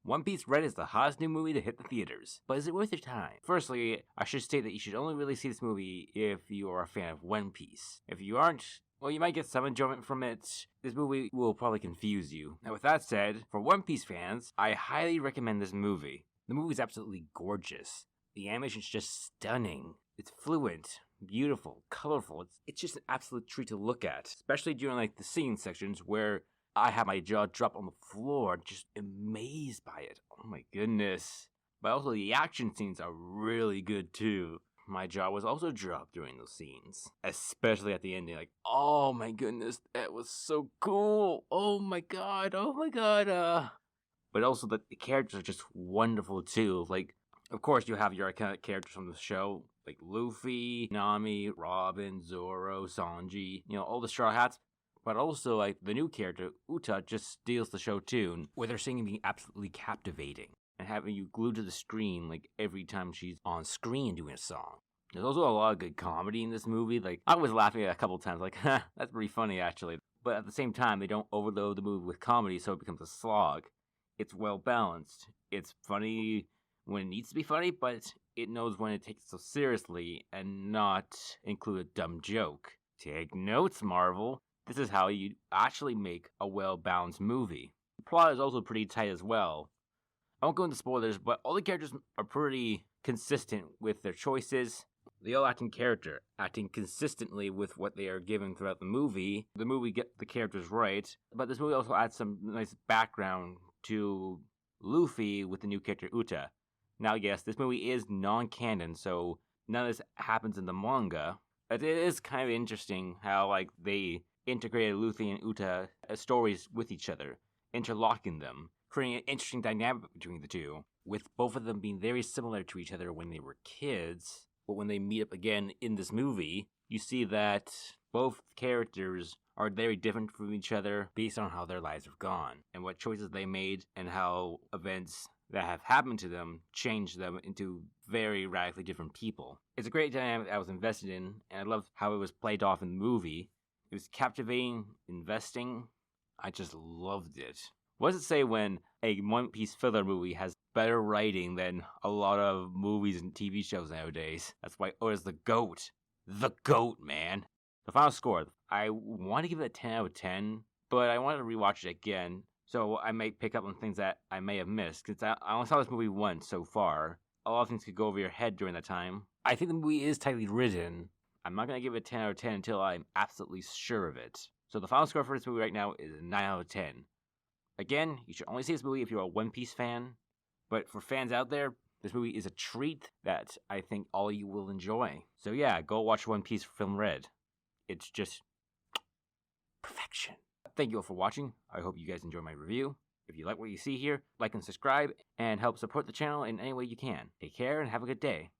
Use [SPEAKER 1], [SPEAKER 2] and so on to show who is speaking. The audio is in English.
[SPEAKER 1] One Piece Red is the hottest new movie to hit the theaters, but is it worth your time? Firstly, I should state that you should only really see this movie if you are a fan of One Piece. If you aren't, well, you might get some enjoyment from it. This movie will probably confuse you. Now, with that said, for One Piece fans, I highly recommend this movie. The movie is absolutely gorgeous. The animation is just stunning. It's fluent, beautiful, colorful. It's just an absolute treat to look at, especially during the scene sections where I had my jaw drop on the floor, just amazed by it. Oh my goodness. But also the action scenes are really good too. My jaw was also dropped during those scenes, especially at the ending. Oh my goodness, that was so cool. Oh my god. But also the characters are just wonderful too. Of course, you have your iconic characters from the show, like Luffy, Nami, Robin, Zoro, Sanji, all the Straw Hats. But also, the new character, Uta, just steals the show too, with her singing being absolutely captivating and having you glued to the screen every time she's on screen doing a song. There's also a lot of good comedy in this movie. I was laughing a couple times, that's pretty funny actually. But at the same time, they don't overload the movie with comedy so it becomes a slog. It's well balanced. It's funny when it needs to be funny, but it knows when to take it so seriously and not include a dumb joke. Take notes, Marvel. This is how you actually make a well-balanced movie. The plot is also pretty tight as well. I won't go into spoilers, but all the characters are pretty consistent with their choices. They all act in character, acting consistently with what they are given throughout the movie. The movie gets the characters right, but this movie also adds some nice background to Luffy with the new character Uta. Now, yes, this movie is non-canon, so none of this happens in the manga. But it is kind of interesting how, they integrated Luffy and Uta stories with each other, interlocking them, creating an interesting dynamic between the two, with both of them being very similar to each other when they were kids. But when they meet up again in this movie, you see that both characters are very different from each other based on how their lives have gone, and what choices they made, and how events that have happened to them changed them into very radically different people. It's a great dynamic I was invested in, and I love how it was played off in the movie. It was captivating, investing. I just loved it. What does it say when a One Piece filler movie has better writing than a lot of movies and TV shows nowadays? That's why Oda's the GOAT. The GOAT, man. The final score. I want to give it a 10 out of 10, but I wanted to rewatch it again, so I might pick up on things that I may have missed, because I only saw this movie once so far. A lot of things could go over your head during that time. I think the movie is tightly written. I'm not going to give it a 10 out of 10 until I'm absolutely sure of it. So the final score for this movie right now is a 9 out of 10. Again, you should only see this movie if you're a One Piece fan. But for fans out there, this movie is a treat that I think all you will enjoy. So yeah, go watch One Piece Film Red. It's just perfection. Thank you all for watching. I hope you guys enjoy my review. If you like what you see here, like and subscribe, and help support the channel in any way you can. Take care and have a good day.